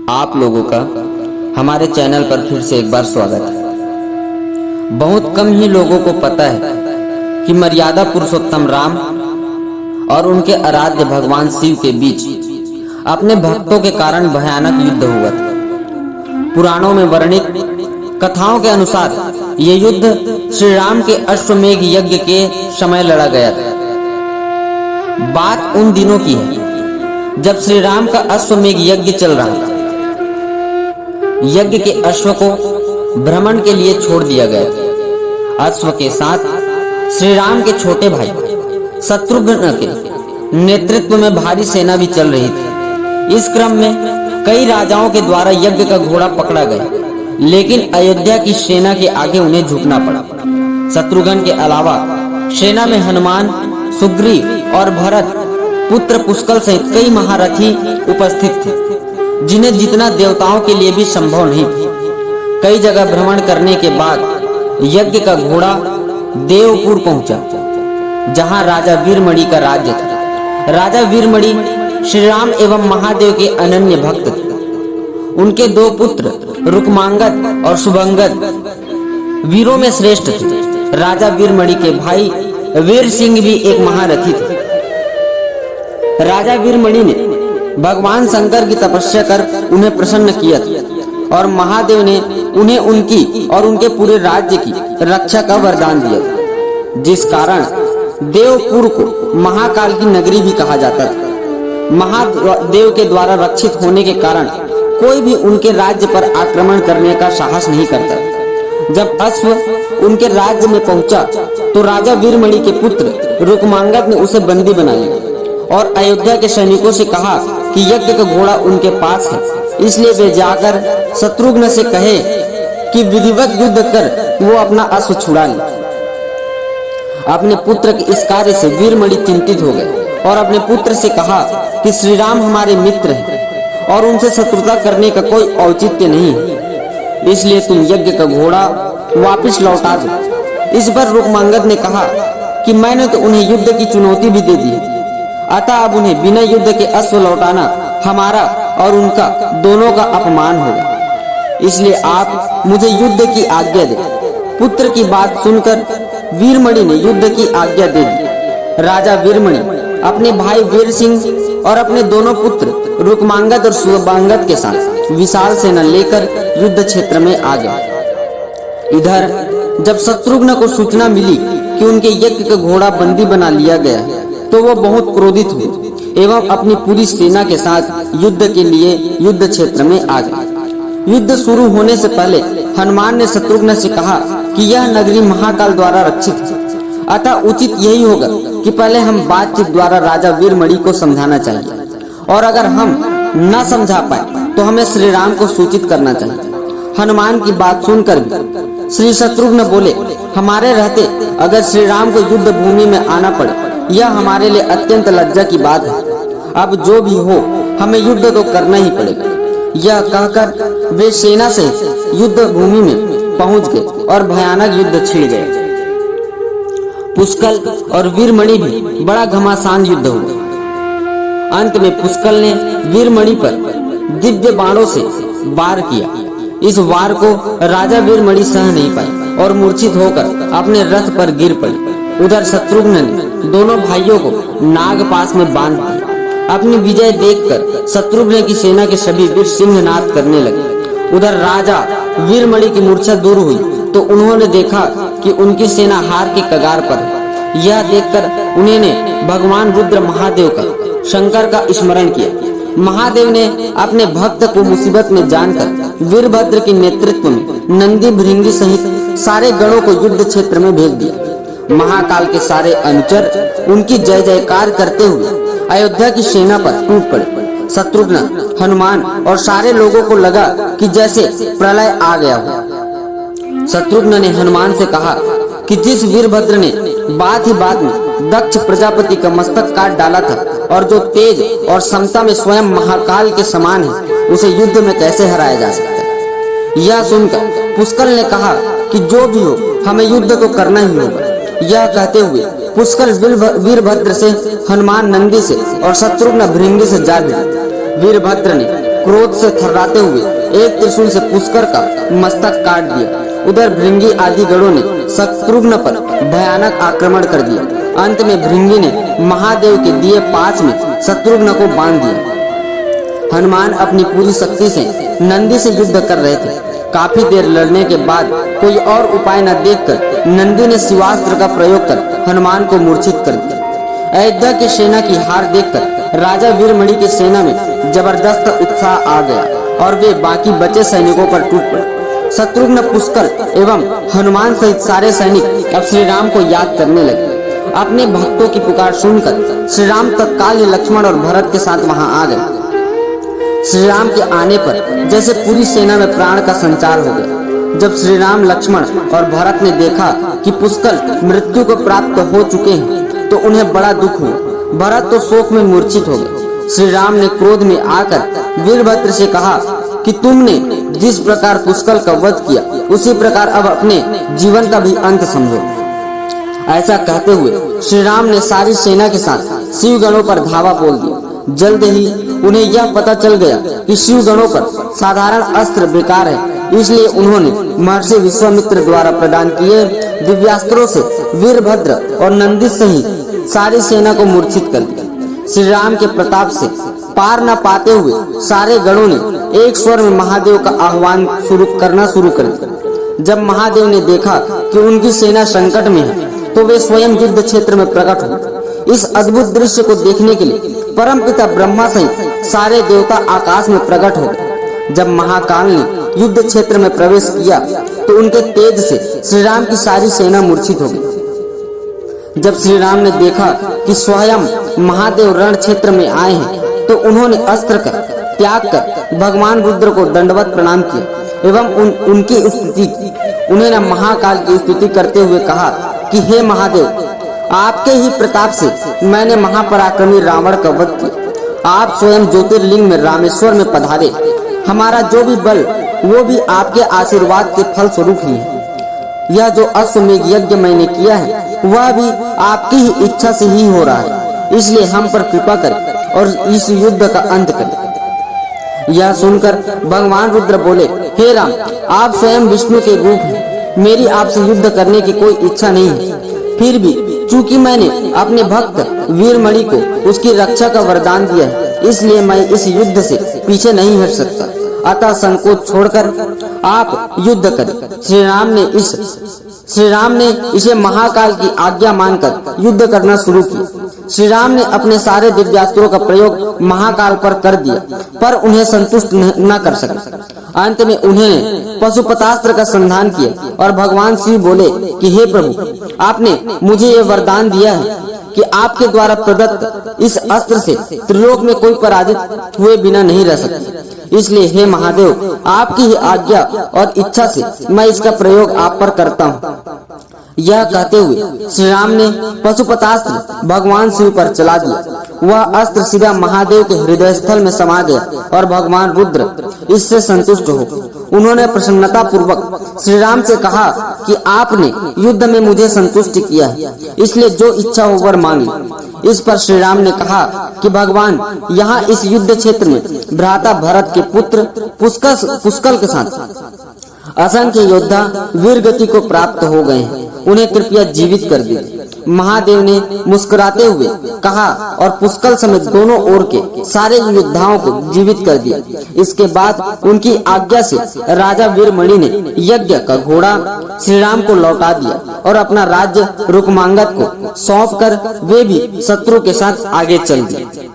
आप लोगों का हमारे चैनल पर फिर से एक बार स्वागत है। बहुत कम ही लोगों को पता है कि मर्यादा पुरुषोत्तम राम और उनके आराध्य भगवान शिव के बीच अपने भक्तों के कारण भयानक युद्ध हुआ था। पुराणों में वर्णित कथाओं के अनुसार ये युद्ध श्री राम के अश्वमेघ यज्ञ के समय लड़ा गया था। बात उन दिनों की है जब श्री राम का अश्वमेघ यज्ञ चल रहा था। यज्ञ के अश्व को भ्रमण के लिए छोड़ दिया गया था। अश्व के साथ श्री राम के छोटे भाई शत्रुघ्न के नेतृत्व में भारी सेना भी चल रही थी। इस क्रम में कई राजाओं के द्वारा यज्ञ का घोड़ा पकड़ा गया, लेकिन अयोध्या की सेना के आगे उन्हें झुकना पड़ा। शत्रुघ्न के अलावा सेना में हनुमान, सुग्रीव और भरत पुत्र पुष्कल सहित कई महारथी उपस्थित थे, जिन्हें जितना देवताओं के लिए भी संभव नहीं था। कई जगह भ्रमण करने के बाद यज्ञ का घोड़ा देवपुर पहुंचा, जहां राजा वीरमणि का राज्य था। राजा वीरमणि श्री राम एवं महादेव के अनन्य भक्त थे। उनके दो पुत्र रुक्मांगद और शुभंगद वीरों में श्रेष्ठ थे। राजा वीरमणि के भाई वीर सिंह भी एक महारथी थे। राजा वीरमणि ने भगवान शंकर की तपस्या कर उन्हें प्रसन्न किया था और महादेव ने उन्हें उनकी और उनके पूरे राज्य की रक्षा का वरदान दिया था, जिस कारण देवपुर को महाकाल की नगरी भी कहा जाता था। महादेव के द्वारा रक्षित होने के कारण कोई भी उनके राज्य पर आक्रमण करने का साहस नहीं करता। जब अश्व उनके राज्य में पहुंचा तो राजा वीरमणि के पुत्र रुक्मांगद ने उसे बंदी बना लिया और अयोध्या के सैनिकों से कहा कि यज्ञ का घोड़ा उनके पास है, इसलिए वे जाकर शत्रुघ्न से कहे कि विधिवत युद्ध कर वो अपना अश्व छुड़ा ले। अपने पुत्र के इस कार्य से वीरमणि चिंतित हो गए और अपने पुत्र से कहा कि श्री राम हमारे मित्र हैं और उनसे शत्रुता करने का कोई औचित्य नहीं है, इसलिए तुम यज्ञ का घोड़ा वापस लौटा दो। इस पर रुक्मांगद ने कहा कि मैंने तो उन्हें युद्ध की चुनौती भी दे दी, अतः अब उन्हें बिना युद्ध के अश्व लौटाना हमारा और उनका दोनों का अपमान होगा, इसलिए आप मुझे युद्ध की आज्ञा दें। पुत्र की बात सुनकर वीरमणि ने युद्ध की आज्ञा दे दी। राजा वीरमणि अपने भाई वीर सिंह और अपने दोनों पुत्र रुक्मांगद और शुभंगद के साथ विशाल सेना लेकर युद्ध क्षेत्र में आ गया। इधर जब शत्रुघ्न को सूचना मिली कि उनके यज्ञ का घोड़ा बंदी बना लिया गया तो वो बहुत क्रोधित हुए एवं अपनी पूरी सेना के साथ युद्ध के लिए युद्ध क्षेत्र में आ गए। युद्ध शुरू होने से पहले हनुमान ने शत्रुघ्न से कहा कि यह नगरी महाकाल द्वारा रक्षित है, अतः उचित यही होगा कि पहले हम बातचीत द्वारा राजा वीरमणि को समझाना चाहिए, और अगर हम न समझा पाए तो हमें श्री राम को सूचित करना चाहिए। हनुमान की बात सुनकर भी श्री शत्रुघ्न बोले, हमारे रहते अगर श्री राम को युद्ध भूमि में आना पड़े यह हमारे लिए अत्यंत लज्जा की बात है। अब जो भी हो हमें युद्ध तो करना ही पड़ेगा। यह कहकर वे सेना से युद्ध भूमि में पहुंच गए और भयानक युद्ध छिड़ गए। पुष्कल और वीरमणि भी बड़ा घमासान युद्ध हुआ। अंत में पुष्कल ने वीरमणि पर दिव्य बाणों से वार किया। इस वार को राजा वीरमणि सह नहीं पाए और मूर्छित होकर अपने रथ पर गिर पड़े। उधर शत्रुघ्न ने दोनों भाइयों को नागपाश में बांध दिया। अपनी विजय देखकर शत्रुघ्न की सेना के सभी वीर सिंहनाद करने लगे। उधर राजा वीरमणि की मूर्छा दूर हुई तो उन्होंने देखा कि उनकी सेना हार के कगार पर है। यह देखकर उन्होंने भगवान रुद्र महादेव का शंकर का स्मरण किया। महादेव ने अपने भक्त को मुसीबत में जानकर वीरभद्र के नेतृत्व में नंदी भृंगी सहित सारे गणों को युद्ध क्षेत्र में भेज दिया। महाकाल के सारे अनुचर उनकी जय जयकार करते हुए अयोध्या की सेना पर टूट पड़े। शत्रुघ्न, हनुमान और सारे लोगों को लगा कि जैसे प्रलय आ गया हो। शत्रुघ्न ने हनुमान से कहा कि जिस वीरभद्र ने बात ही बात में दक्ष प्रजापति का मस्तक काट डाला था और जो तेज और समता में स्वयं महाकाल के समान है, उसे युद्ध में कैसे हराया जा सकता है। यह सुनकर पुष्कल ने कहा कि जो भी हो हमें युद्ध तो करना ही होगा। यह कहते हुए पुष्कल वीरभद्र से, हनुमान नंदी से और शत्रुघ्न भृंगी से जा भिड़ा। वीरभद्र ने क्रोध से थर्राते हुए एक त्रिशूल से पुष्कर का मस्तक काट दिया। उधर भृंगी आदि गणों ने शत्रुघ्न पर भयानक आक्रमण कर दिया। अंत में भृंगी ने महादेव के दिए पास में शत्रुघ्न को बांध दिया। हनुमान अपनी पूरी शक्ति से नंदी से युद्ध कर रहे थे। काफी देर लड़ने के बाद कोई और उपाय न देखकर नंदी ने शिवास्त्र का प्रयोग कर हनुमान को मूर्छित कर दिया। अयोध्या की सेना की हार देखकर राजा वीरमणि की सेना में जबरदस्त उत्साह आ गया और वे बाकी बचे सैनिकों पर टूट पड़े। शत्रुघ्न, पुष्कर एवं हनुमान सहित सारे सैनिक अब श्री राम को याद करने लगे। अपने भक्तों की पुकार सुनकर श्री राम तत्काल लक्ष्मण और भरत के साथ वहां आ गए। श्री राम के आने पर जैसे पूरी सेना में प्राण का संचार हो गया। जब श्री राम, लक्ष्मण और भरत ने देखा कि पुष्कर मृत्यु को प्राप्त हो चुके हैं तो उन्हें बड़ा दुख हुआ। भरत तो शोक में मूर्छित हो गए। श्री राम ने क्रोध में आकर वीरभद्र से कहा कि तुमने जिस प्रकार पुष्कर का वध किया उसी प्रकार अब अपने जीवन का भी अंत समझो। ऐसा कहते हुए श्री राम ने सारी सेना के साथ शिवगणों पर धावा बोल दिया। जल्द ही उन्हें यह पता चल गया कि शिवगणों पर साधारण अस्त्र बेकार है, इसलिए उन्होंने महर्षि विश्वामित्र द्वारा प्रदान किए दिव्यास्त्रों से वीरभद्र और नंदी सहित सारी सेना को मूर्छित कर दिया। श्री राम के प्रताप से पार न पाते हुए सारे गणों ने एक स्वर में महादेव का आह्वान करना शुरू कर दिया। जब महादेव ने देखा कि उनकी सेना संकट में है तो वे स्वयं युद्ध क्षेत्र में प्रकट हुए। इस अद्भुत दृश्य को देखने के लिए परमपिता ब्रह्मा सहित सारे देवता आकाश में प्रकट हो गए। जब महाकाल ने युद्ध क्षेत्र में प्रवेश किया तो उनके तेज से श्री राम की सारी सेना मूर्छित हो गई। जब श्री राम ने देखा कि स्वयं महादेव रण क्षेत्र में आए हैं तो उन्होंने अस्त्र का त्याग कर भगवान रुद्र को दंडवत प्रणाम किया एवं उनकी स्तुति उन्हें न महाकाल की स्तुति करते हुए कहा कि हे महादेव, आपके ही प्रताप से मैंने महापराक्रमी रावण का वध किया। आप स्वयं ज्योतिर्लिंग में रामेश्वर में पधारे। हमारा जो भी बल वो भी आपके आशीर्वाद के फल स्वरूप ही है। यह जो अश्वमेध यज्ञ मैंने किया है वह भी आपकी ही इच्छा से ही हो रहा है, इसलिए हम पर कृपा करें और इस युद्ध का अंत करें। यह सुनकर भगवान रुद्र बोले, हे राम, आप स्वयं विष्णु के रूप हैं। मेरी आपसे युद्ध करने की कोई इच्छा नहीं है। फिर भी चूंकि मैंने अपने भक्त वीरमणि को उसकी रक्षा का वरदान दिया है, इसलिए मैं इस युद्ध से पीछे नहीं हट सकता। अतः संकोच छोड़कर आप युद्ध करें। श्री राम ने इसे महाकाल की आज्ञा मानकर युद्ध करना शुरू किया। श्री राम ने अपने सारे दिव्यास्त्रों का प्रयोग महाकाल पर कर दिया, पर उन्हें संतुष्ट न कर सके। अंत में उन्हें पशुपतास्त्र का संधान किया और भगवान शिव बोले कि हे प्रभु, आपने मुझे ये वरदान दिया है कि आपके द्वारा प्रदत्त इस अस्त्र से त्रिलोक में कोई पराजित हुए बिना नहीं रह सकता। इसलिए हे महादेव, आपकी ही आज्ञा और इच्छा से मैं इसका प्रयोग आप पर करता हूँ। यह कहते हुए श्री राम ने पशुपतास्त्र भगवान शिव पर चला दिया। वह अस्त्र सीधा महादेव के हृदय स्थल में समा गया और भगवान रुद्र इससे संतुष्ट हो उन्होंने प्रसन्नता पूर्वक श्री राम से कहा कि आपने युद्ध में मुझे संतुष्ट किया है, इसलिए जो इच्छा हो वर मांगी। इस पर श्री राम ने कहा कि भगवान, यहाँ इस युद्ध क्षेत्र में भ्राता भरत के पुत्र पुष्कर के साथ असंख्य योद्धा वीर गति को प्राप्त हो गए हैं, उन्हें कृपया जीवित कर दीजिए। महादेव ने मुस्कुराते हुए कहा और पुष्कर समेत दोनों ओर के सारे योद्धाओं को जीवित कर दिया। इसके बाद उनकी आज्ञा से राजा वीरमणि ने यज्ञ का घोड़ा श्री राम को लौटा दिया और अपना राज्य रुक्मांगद को सौंपकर वे भी शत्रु के साथ आगे चल दिए।